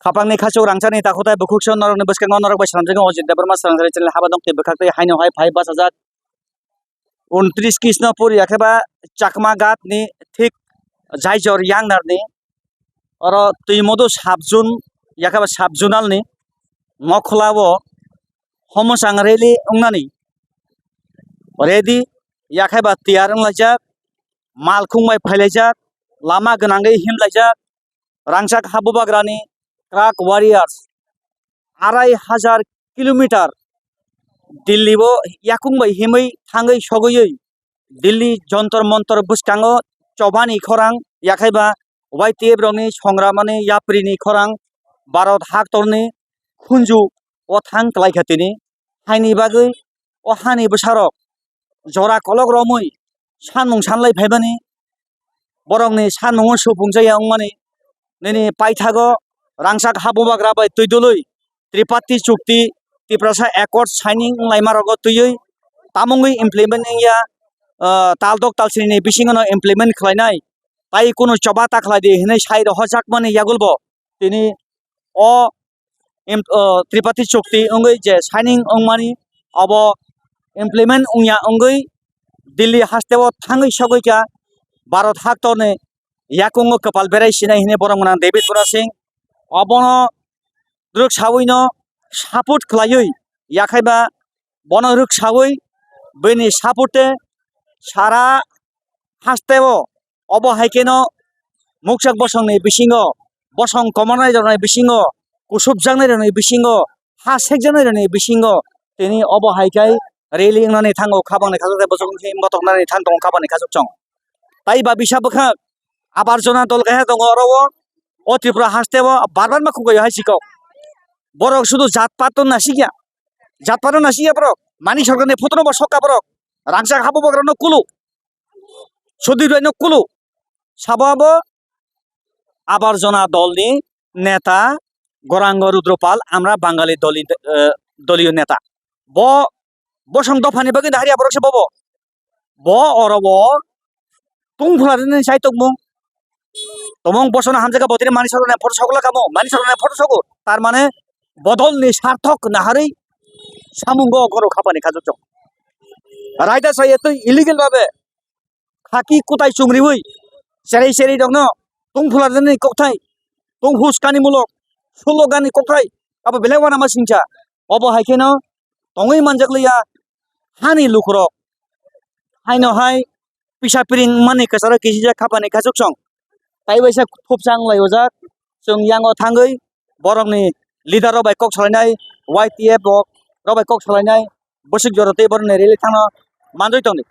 Kapangni khachuk rangchani takutai bukukshon norok ni bwskango norok bai slamjak Ojit Debrma srangjari channel haba dong tibwkhaktai haino hai phai 50,029 Krishnapur yakeba Chakma Ghat ni thik Jaijor Yangnar ni oro tuimodo sabjun yakeba sabjunal ni mokhlao homosang reli ungnani ready yakeba tiyar unglajak malkhung bai phailajak lama gwnangui himlaijak rangchak habubagrani Crack Warriors 2,500 kilometer Delhi bo yakung bai himui thangui sogui Delhi jontor montor bwskango chobani khorang yakaiba YTF rokni songramani yaprini khorang Bharat haktorni khunju o thang klaikhatini haini bagui o hani bwsarok jora kolok romui sanmung sanlai phaibani borokni sanmungo supungjaya wngmani nini paithago rangchak habubagra bai tuidului Triparty Chukti Tiprasa Accord signing laimarogo tuyui tamungui implement ya taldok talsini bisingono implement khlainai tai kono chobata khlaidi hinai sairo hojakmani yagulbo tini o Triparty Chukti ongui je signing ongmani abo implement ongya ongui Delhi hasteo thangui sogoika Bharat haktorni yakungo kapal berai sinai hine borongmana David Bora Singh abono ruksaui no support khlaiui yakaiba bono ruksaui bini supporte sara hasteo obo haikeno muksak bosongni bisingo bosong komonai jornai bisingo kusubjaknai rokni bisingo ha sekjaknai rokni bisingo tini obo haikai rally ngnani thango khabangni khajoktai bosongni motoknani thangtong khabangni khajokchong tai ba bisa bwkhak abarjona dol kahe tongo oro o Tripura hasteo barbar ma khungoi haisiko borok শুধু জাতপাত নাসিয়া জাতপাত নাসিয়া borok mani sorgarni photono bo sokka borok rangchak habubagrano kulu sudir raino kulu sababo abarjona dolni neta Gorang Rudropal আমরা বাঙালি দলীয় নেতা বসং দফানি বাকি হারিয়া বরকসে Bob অরব তুংফুলারিনি সাইতকমু তমং বসনা হামজাকা বতিরে মানি সরনে photo সকলা কামো মানি সরনে photo সকো তার মানে বদলনি সার্থক নাহারি সামুঙ্গ গরো খাপানি খাজুচং রাইদা সাইয়ে তো ইলিগেল ভাবে খাকি কোতাই চুংরিউই সেরাই সেরাই দংনো তুংফুলারিনি kokthai tunghuskani mulok sulogani kokthai abo belekwana masingcha obo haikeno tongui manjakliya hani lukrok haino hai pisa piring mani kasara kisija khapani khajokchong tai baisa thupchang laiojak chung yango thangui borokni leader bai kok salainai YTF rok bai kok salainai bosik jorotei borne rally thangno manjoi tongni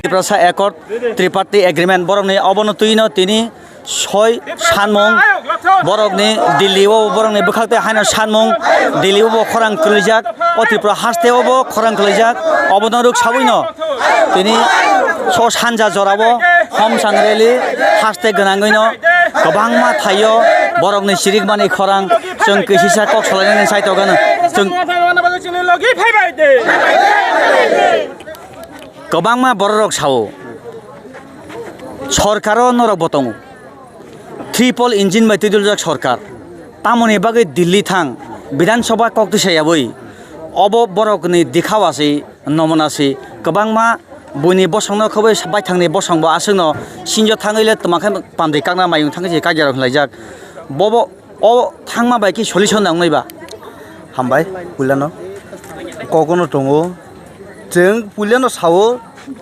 Tripura accord tripartite agreement বরংনি অবনতিनो তিনি ছয় সানমং বরংনি দিল্লিও বরংनि बोखाते हायना सानमं दिल्लीयावबो खरां खोलैजाक अ त्रिपुरा हास्टेयावबो खरां खोलैजाक अबनरुक साबैनो তিনি स सानजा जरावो हम सांग्रेलि हास्टे गोनाङैनो गोबांमा थायो बरंनि सिरिकमानि खरां जों कैसिसा कक सलायनानै साइटगानो जों गोबांमा बररक सावो सरकारो नरक बतङो ट्रिपल इंजिन बायदि दुलजाक सरकार तामनि बागै दिल्ली थां विधानसभा कक्तिसायाबै अब बरकनि दिखावासै नमनासै गोबांमा बयनि बसंनो खबै बायथांनि बसंबो आसोनो सिनजो थाङैले तमाखै पामदै कांना मायुं थाङै काजियाराव होनलायजाक बब अ थांमा बायदि सलिउसन नांनायबा हामबाय पुलियानो ककनो दङ जों पुलियानो सावो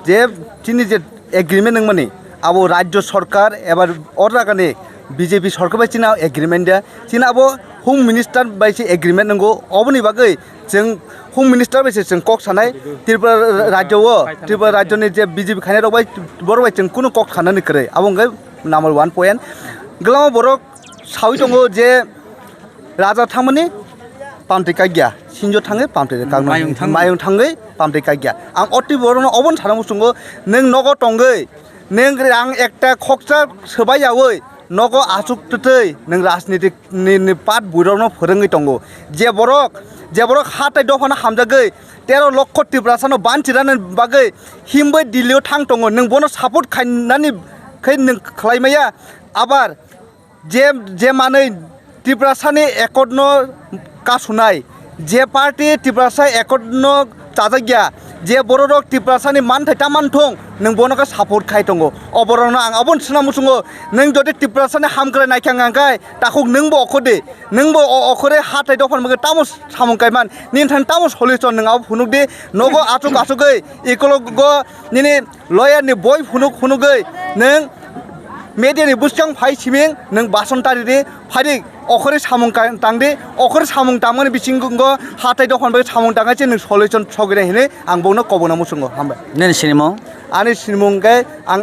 जे तिनि जे एग्रिमेन्ट नों माने अब राज्य सरकार एबा अरागानि बीजेपी सरकार बायदिना एग्रिमेन्ट दे तिना अब होम मिनिस्टार बायदि एग्रिमेन्ट नंगौ अबनि बागै जों होम मिनिस्टार बायदि जों कक सानाय त्रिपुरा राज्यनि जे बीजेपी खानाय रबाय बरबाय जों कुनु कक खानानै करे आबंगै नम्बर 1 पॉइंट गलाव बरक सावि दङ जे राजा थामनि पामते कागिया सिनजो थाङै पामते मायुं थाङै पामते कागिया आं अति बरनो अबन सानांगौ संगो नों नगो टंगै नों आं एकटा खक्सा सोबायावै नगो आसुक तै नों राजनीतिक नि पाट बुरावनो फोरोङै दंगो जे बरक हाथाय दफाना हामजागै 13 लक्ष त्रिपुरासानो बानचिरानो बागै हिमबै दिल्लीयाव थां दङ नों बनो सापर्ट खायनानै खै नों खालायमाया आबार जे मानै त्रिपुरासानि एकर्डनो कासुनाय जे पार्टी त्रिपुरासा एकर्डनो चाजागिया जे बररक त्रिपुरासानि मानथाय तामानथं नों बनका सापर्ट खाय दङ अबरनो आं अबन सुना मुसुङो नों जदि त्रिपुरासानि हामग्रा नायखांगाय ताखौ नोंबो अखदे नोंबो अखरे हाथाय दफान मगे तामस सामंकायमान निनथान तामस सलिउसन नों आव फुनुगदे नगो आचुक आचुगै इकलग निनि लयारनि बय फुनुगै नों मेडियानि बुसचां फाइ सिमिं नों बासनतारि फारि अखरे सामं तांदे अखरे सामं तामनि बिसिंगो हाथाय दखान बे सामं तांगाचे नों सलिउसन सगरे हेने आं बावनो कबना मुसुङो हामबाय नेन सिनेमा आनि सिनेमंगे आं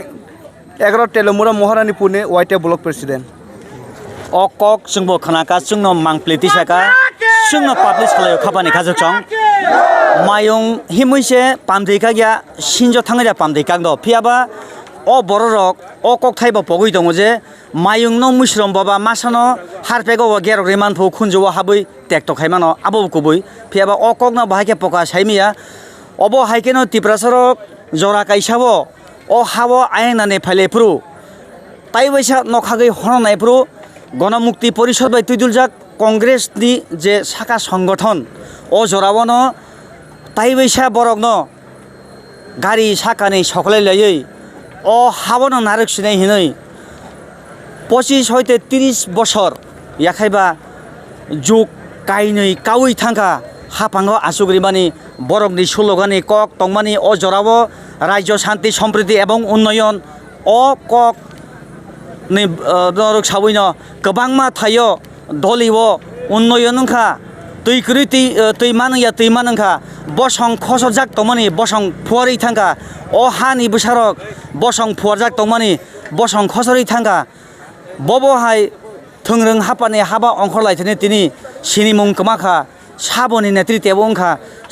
11 तेलमुरा महारानीपुरनि वाइटे ब्लक प्रेसिडेंट अकक जोंबो खोनाका जोंनो मांप्लेति साका जोंनो पाब्लिश खालायो खाबानि खाजों मायुं हिमैसे पामदैका गया सिनजो थाङैदा पामदैका द फियाबा अ बररक अ कक थाइबा पगै दङ जे मायुंनो मुश्रम बाबा मासानो हारपेगो गेरक रेमान फौ खुनजो हाबै टेक्ट खायमानो आबो कुबै फियाबा अ ककनो बाहायके पका साइमिया अब हायकेनो त्रिपुरासरो जरा काइसाबो अ हाबो आयनाने फाइलेफ्रु ताइबैसा नखागै हरनायफ्रु गणमुक्ति परिषद बाय तुइदुलजाक कांग्रेसनि जे साका संगठन अ जरावनो ताइबैसा बरकनो गारि साकानि सकलायलायै अ हाबनो नारक सिनाय हिनै 25 हयते 30 बছর याखायबा जुग काइनै कावै थांखा हापाङो आसुग्रिमानि बरकनि सुलगानि कक तंमानि अ जरावो राज्य शान्ति सम्प्रीति एवं उन्नयन अ कक नि नरक सावैनो गोबांमा थायो दलिवो उन्नयनखा तैकृति तैमानया तैमानखा बसं खसजाक तंमानि बसं फुवारै थांखा अ हानि बुसारक बसं फुवारजाक तंमानि बसं खसरै थांखा बबहाय थोंरों हापानि हाबा अंखर लायथेने तिनि सिनिमुं कमाखा साबनि नेतृत्व अंखा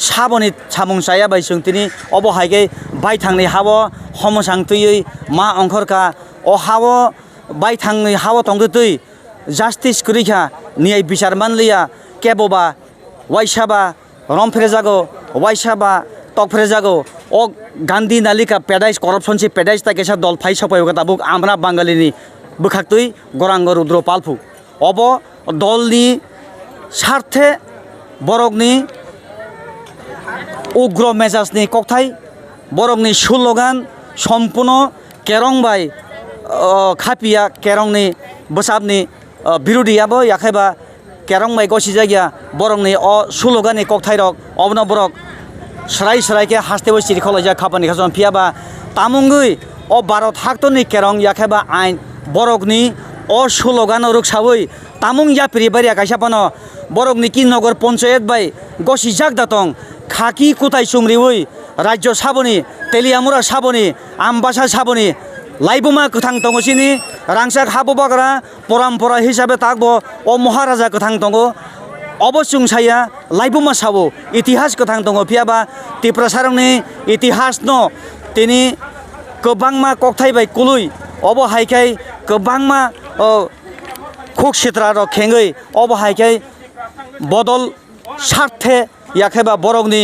साबनि सामुं साया बायसुं तिनि अबहायगे बायथांनि हाबो हमसांतयै मा अंखरका अ हाबो बायथांनि हाबो तंगतै जास्टिस करिखा न्याय बिचार मानलिया केबोबा वाइसाबा रमफ्रे जागो वाइसाबा तकफ्रे जागो अ गांधी नालिका पेदाइस करप्शन से पेदाइस ताकेसा दल फाइ सपायोगा ताबुक आमरा बांगालिनि बुखाक्तै गरांग रुद्र पालफु अब दलनि सार्थे बरकनि उग्र मेजाजनि ककथाय बरकनि सुलगान सम्पूर्ण केरंबाय खापिया केरंनि बसाबनि बिरोधियाबो याखायबा केरंबाय गसि जायगा बरकनि अ सुलगानि ककथाय रक अबनो बरक सराय के हास्तेबो सिरिखलायजा खापानि खासन फियाबा तामुंगै अ भारत हाक्तनि केरं याखायबा आइन बरकनि अ सुलगान रुकसाबै tamung ya pri bari kaisa pano borok ni kin nogor panchayat bai gosi jak datong khaki kutai chumriwi rajyo saboni teliamura saboni ambasa saboni laibuma kothang tongo sini rangsak habobagra পরম্পরা হিসাবে থাকবো ও মহারাজা কোথাং দঙ্গ অবসুং সাইয়া লাইবুমা সাবো ইতিহাস কোথাং দঙ্গ ফিয়াবা ত্রিপুরা সারংনি ইতিহাস ন তিনি গোबांमा ককথাইবাই কুলুই of হাইখাই গোबांमा খুক সিত্রা র খেঙ্গৈ of হাইখাই বদল স্বার্থে ইয়াখাইবা বরকনি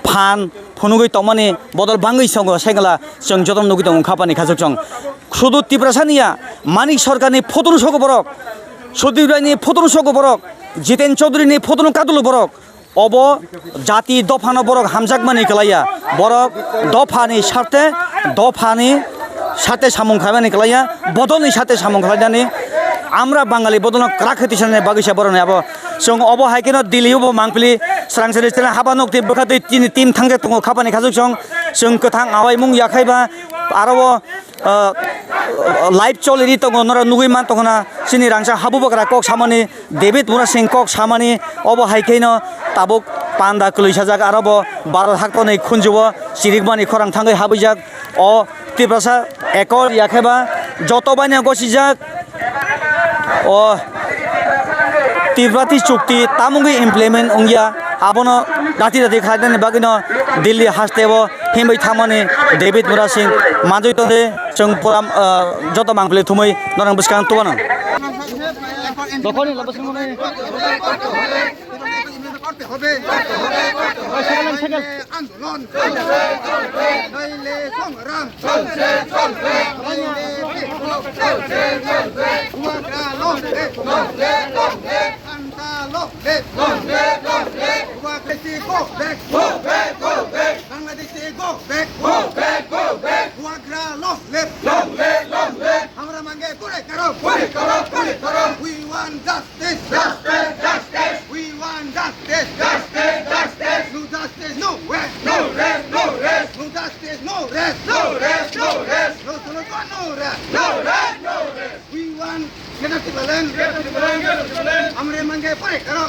ফান ফুনুগৈ তমানি বদল বাঙ্গৈ সঙ্গ সেগলা जों যতন নুগি দং খাপানি খাজক जों শুধু ত্রিপুরা সানিয়া মানিক সরকারনি ফতন সগ বরক সুদীপ রায়নি ফতন সগ বরক জিতেন চৌধুরীনি ফতন কাদুলু বরক অব জাতি দফানো বরক হামজাকমানি গলাইয়া বরক দফানি সাথে সামং খাইমানি গলাইয়া বদলনি সাথে সামং খাইনানি আমরা বাঙালি বদল রাখতি সানে বাগিসা বরনে আবো जों अबो हाइकेन दिल्लीयावबो मांगफिलि स्रांसरि स्टेला हाबा नक्ति बखादै टीम थांगे दङ खापानि खाजुक जों गोथां आवाइमुं याखाइबा आरो लाइभ चलिरि दङ नरा नुगै मान दङना सिनि रांसा हाबुबग्रा कक सामानि डेभिड मुरा सिं कक सामानि अबो हाइकेन ताबुक पान्दा कुलैसाजाक आरोबो भारत हाक्तनै खुनजुबो सिरिकमानि खरां थांगै हाबैजाक अ तिब्रासा एकल याखाइबा जतबानि गसिजाक अ तिब्राती चुक्ति तामुंगी इमप्लिमेंट उंगिया आबोनो दाति खादने बागिनो दिल्ली हास्टेबो हिमै थामानि डेभिड मुरा सिं माजै तदे जों पुराम जत मांगफिले थुमै नरं बसकां तुवानो दखनि लबसमने করতে হবে আন্দোলন নইলে সংগ্রাম চলছে চলবে নইলে বিপ্লব চলছে চলবে উয়াগরা লড়বে লড়বে লড়বে আন্দা লড়বে লড়বে লড়বে উয়াগরেসি go back go back go back বাংলাদেশে go back go back go back উয়াগরা লড়বে লড়বে লড়বে আমরা মাঙ্গে পুরে করো পুরে করো পুরে করো we want justice justice justice we want justice justice, justice, no justice, no rest, no rest, no rest, no justice, no rest, no rest, no rest, no solution, no rest, no rest, no rest. We want get up to the land, amre mange pare karo,